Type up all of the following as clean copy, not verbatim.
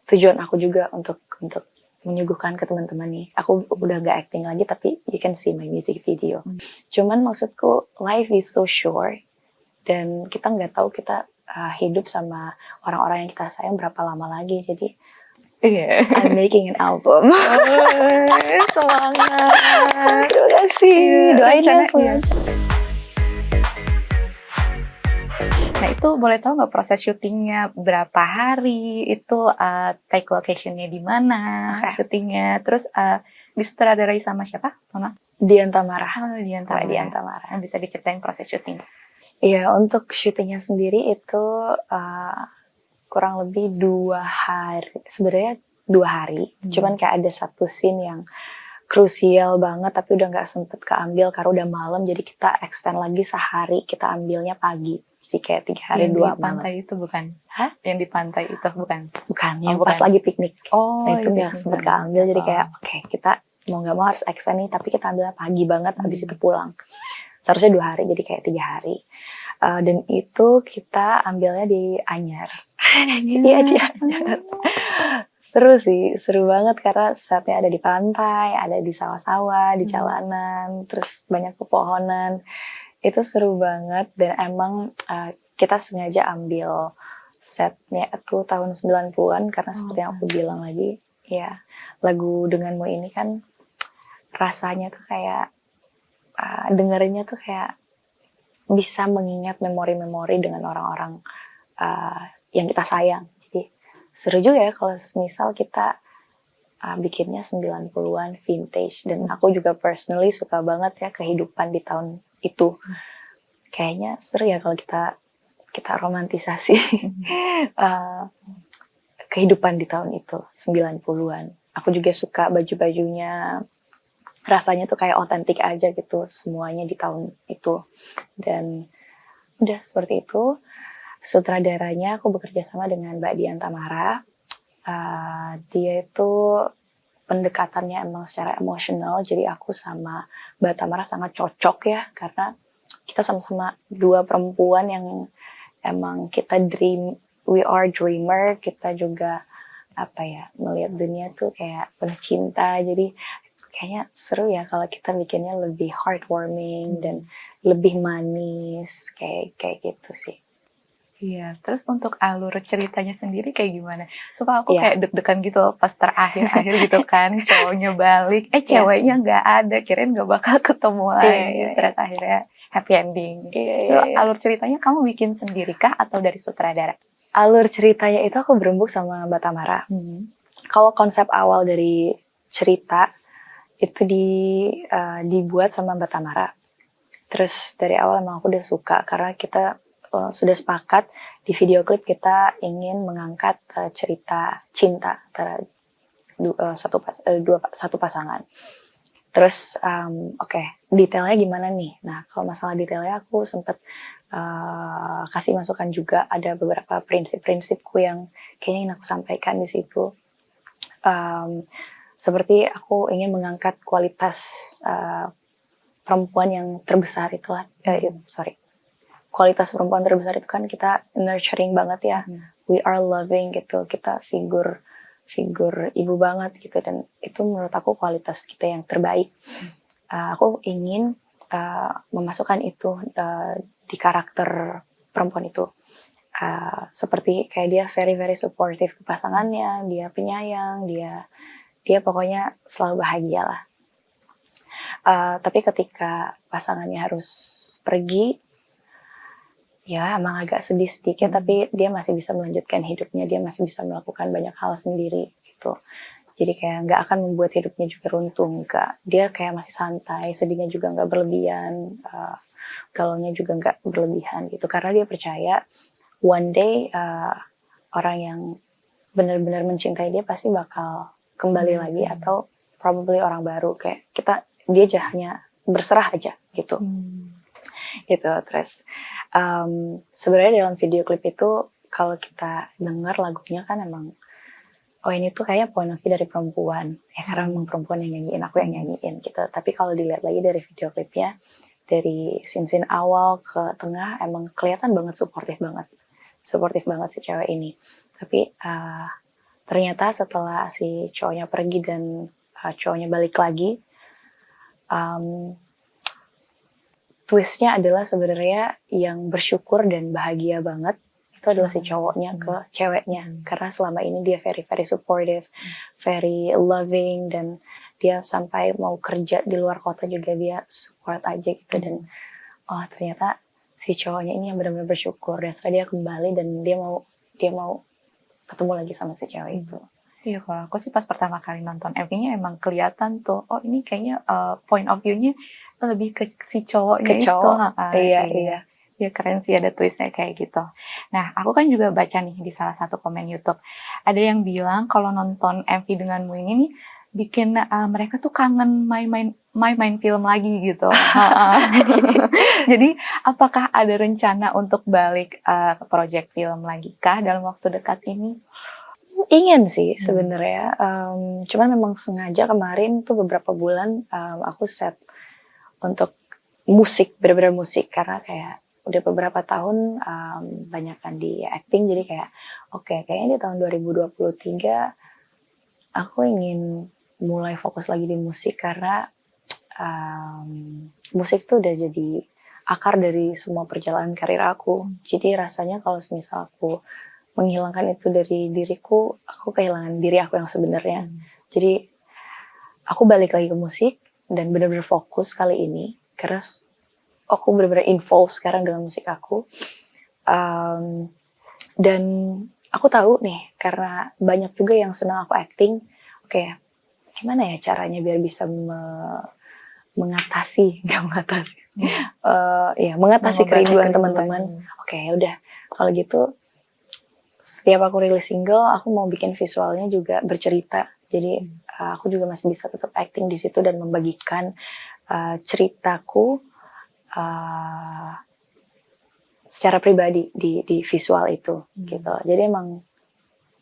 tujuan aku juga untuk menyuguhkan ke teman-teman nih. Aku udah gak acting lagi, tapi you can see my music video. Cuman maksudku, life is so short, dan kita nggak tahu kita hidup sama orang-orang yang kita sayang berapa lama lagi. Jadi I'm making an album. Semangat. Terima kasih. Doain ya semua. Nah itu boleh tahu nggak proses syutingnya berapa hari? Itu take locationnya di mana? Syutingnya. Terus disutradarai sama siapa? Mama? Dian Tamara. Dian Tamara. Bisa diceritain proses syuting? Iya, untuk syutingnya sendiri itu kurang lebih 2 hari. Sebenarnya 2 hari. Cuman kayak ada satu scene yang krusial banget, tapi udah nggak sempet keambil karena udah malam. Jadi kita extend lagi sehari. Kita ambilnya pagi. Jadi kayak 3 hari 2 malam. Yang di pantai itu bukan? Hah? Yang di pantai itu bukan? Bukan, yang pas lagi piknik. Nah itu nggak sempet keambil. Jadi kayak oke, kita mau nggak mau harus extend nih, tapi kita ambilnya pagi banget, habis itu pulang. Seharusnya 2 hari, jadi kayak 3 hari. Dan itu kita ambilnya di Anyar. Iya, di Anyar. Seru sih, seru banget karena setnya ada di pantai, ada di sawah-sawah, di jalanan, terus banyak pepohonan. Itu seru banget, dan emang kita sengaja ambil setnya itu tahun 90-an karena seperti yang aku bilang lagi, ya lagu Denganmu ini kan rasanya tuh kayak dengerinnya tuh kayak bisa mengingat memori-memori dengan orang-orang yang kita sayang. Jadi seru juga ya kalau misal kita bikinnya 90-an vintage, dan aku juga personally suka banget ya kehidupan di tahun itu. Kayaknya seru ya kalau kita romantisasi kehidupan di tahun itu, 90-an. Aku juga suka baju-bajunya, rasanya tuh kayak otentik aja gitu semuanya di tahun itu. Dan udah seperti itu. Sutradaranya aku bekerja sama dengan Mbak Dian Tamara. Dia itu pendekatannya emang secara emosional, jadi aku sama Mbak Tamara sangat cocok ya, karena kita sama-sama 2 perempuan yang emang kita we are dreamer. Kita juga melihat dunia tuh kayak penuh cinta. Jadi kayaknya seru ya kalau kita bikinnya lebih heartwarming dan lebih manis, kayak gitu sih. Iya, terus untuk alur ceritanya sendiri kayak gimana? Supaya aku kayak deg-degan gitu pas terakhir gitu kan, cowoknya balik, ceweknya nggak ada, kirain nggak bakal ketemu lagi, ternyata akhirnya happy ending. Alur ceritanya kamu bikin sendiri kah atau dari sutradara? Alur ceritanya itu aku berembuk sama Mbak Tamara. Kalau konsep awal dari cerita itu dibuat sama Mbak Tamara. Terus dari awal emang aku udah suka karena kita sudah sepakat di video klip kita ingin mengangkat cerita cinta antara satu pasangan. Terus detailnya gimana nih? Nah kalau masalah detailnya aku sempat kasih masukan juga, ada beberapa prinsip-prinsipku yang kayaknya ingin aku sampaikan di situ. Seperti aku ingin mengangkat kualitas perempuan yang terbesar itulah, kualitas perempuan terbesar itu kan kita nurturing banget ya, we are loving gitu, kita figur ibu banget gitu, dan itu menurut aku kualitas kita yang terbaik. Aku ingin memasukkan itu di karakter perempuan itu, seperti kayak dia very very supportive ke pasangannya, dia penyayang, dia pokoknya selalu bahagia lah. Tapi ketika pasangannya harus pergi, ya emang agak sedih sedikit, tapi dia masih bisa melanjutkan hidupnya, dia masih bisa melakukan banyak hal sendiri gitu. Jadi kayak nggak akan membuat hidupnya juga runtuh, enggak. Dia kayak masih santai, sedihnya juga nggak berlebihan, galaunya juga nggak berlebihan gitu. Karena dia percaya one day orang yang benar-benar mencintai dia pasti bakal kembali lagi, atau probably orang baru, kayak dia hanya berserah aja gitu. Gitu. Terus sebenarnya dalam video klip itu kalau kita dengar lagunya kan emang ini tuh kayak point of view dari perempuan ya, karena emang perempuan yang nyanyiin, aku yang nyanyiin gitu. Tapi kalau dilihat lagi dari video klipnya, dari scene awal ke tengah emang kelihatan banget supportive banget si cewek ini. Tapi ternyata setelah si cowoknya pergi dan cowoknya balik lagi, twistnya adalah sebenarnya yang bersyukur dan bahagia banget itu adalah si cowoknya ke ceweknya, karena selama ini dia very very supportive, very loving, dan dia sampai mau kerja di luar kota juga dia support aja gitu. Dan ternyata si cowoknya ini yang benar-benar bersyukur, dan setelah dia kembali dan dia mau ketemu lagi sama si cewek itu. Iya, kalau aku sih pas pertama kali nonton MV-nya emang kelihatan tuh, oh ini kayaknya point of view-nya lebih ke si cowoknya Ke cowok. Iya. Ya keren sih ada twistnya kayak gitu. Nah, aku kan juga baca nih di salah satu komen YouTube, ada yang bilang kalau nonton MV denganmu ini nih bikin mereka tuh kangen main film lagi gitu. Jadi apakah ada rencana untuk balik ke project film lagi kah dalam waktu dekat ini? Ingin sih sebenarnya, cuman memang sengaja kemarin tuh beberapa bulan aku set untuk musik, bener-bener musik, karena kayak udah beberapa tahun banyakan di acting, jadi kayak kayaknya di tahun 2023 aku ingin mulai fokus lagi di musik, karena musik tuh udah jadi akar dari semua perjalanan karir aku. Jadi rasanya kalau misal aku menghilangkan itu dari diriku, aku kehilangan diri aku yang sebenarnya. Jadi aku balik lagi ke musik dan benar-benar fokus kali ini, karena aku benar-benar involved sekarang dengan musik aku. Dan aku tahu nih, karena banyak juga yang senang aku acting, gimana ya caranya biar bisa mengatasi kerinduan teman-teman. Udah kalau gitu setiap aku rilis single, aku mau bikin visualnya juga bercerita. Jadi aku juga masih bisa tetap acting di situ dan membagikan ceritaku secara pribadi di visual itu gitu. Jadi emang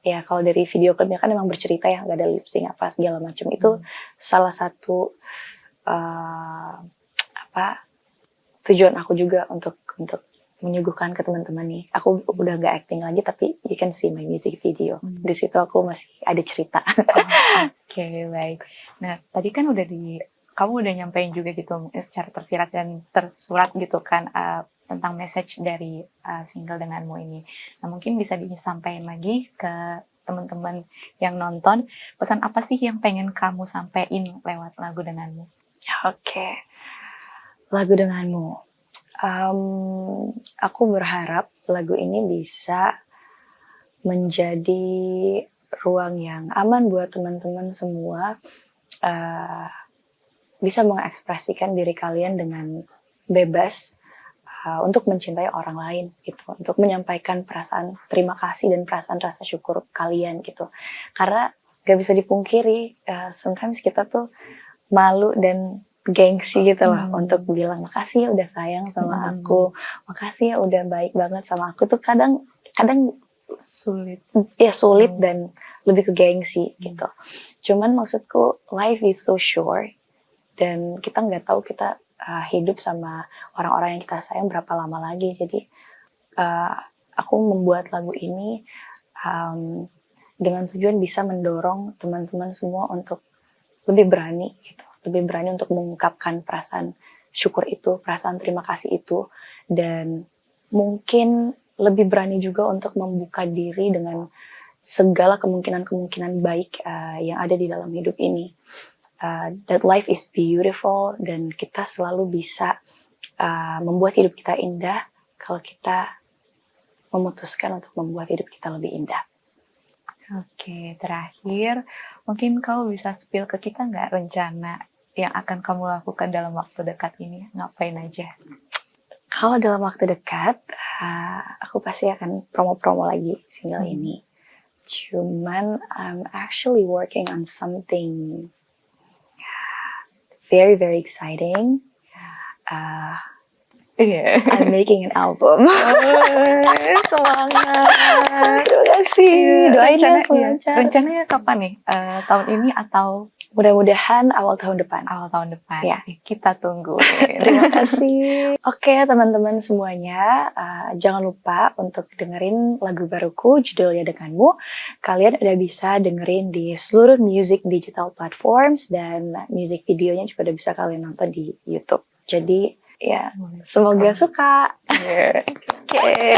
ya kalau dari video klipnya kan emang bercerita ya, nggak ada lip sync apa segala macam. Itu salah satu tujuan aku juga untuk menyuguhkan ke teman-teman nih. Aku udah nggak acting lagi, tapi you can see my music video. Di situ aku masih ada cerita. Oke, baik. Nah, tadi kan kamu udah nyampein juga gitu secara tersirat dan tersurat gitu kan tentang message dari single denganmu ini. Nah, mungkin bisa disampaikan lagi ke teman-teman yang nonton, pesan apa sih yang pengen kamu sampaikan lewat lagu denganmu? Lagu denganmu. Aku berharap lagu ini bisa menjadi ruang yang aman buat teman-teman semua, bisa mengekspresikan diri kalian dengan bebas untuk mencintai orang lain gitu, untuk menyampaikan perasaan terima kasih dan perasaan rasa syukur kalian gitu. Karena gak bisa dipungkiri, sometimes kita tuh malu dan gengsi gitu loh untuk bilang makasih ya udah sayang sama aku, makasih ya udah baik banget sama aku. Tuh kadang sulit dan lebih ke gengsi gitu. Cuman maksudku life is so short dan kita nggak tahu kita hidup sama orang-orang yang kita sayang berapa lama lagi. Jadi aku membuat lagu ini dengan tujuan bisa mendorong teman-teman semua untuk lebih berani gitu, lebih berani untuk mengungkapkan perasaan syukur itu, perasaan terima kasih itu, dan mungkin lebih berani juga untuk membuka diri dengan segala kemungkinan-kemungkinan baik yang ada di dalam hidup ini. That life is beautiful dan kita selalu bisa membuat hidup kita indah kalau kita memutuskan untuk membuat hidup kita lebih indah. Oke, terakhir mungkin kamu bisa spill ke kita nggak rencana yang akan kamu lakukan dalam waktu dekat ini? Ngapain aja? Kalau dalam waktu dekat, aku pasti akan promo-promo lagi single ini. Cuman I'm actually working on something very very exciting. I'm making an album. Semangat. Terima kasih. Doain ya semoga lancar. Rencananya kapan nih? Tahun ini atau Mudah-mudahan awal tahun depan. Awal tahun depan. Ya. Kita tunggu. Terima kasih. Oke teman-teman semuanya, jangan lupa untuk dengerin lagu baruku judulnya Denganmu. Kalian udah bisa dengerin di seluruh music digital platforms dan music videonya juga udah bisa kalian nonton di YouTube. Jadi ya semoga suka. Oke.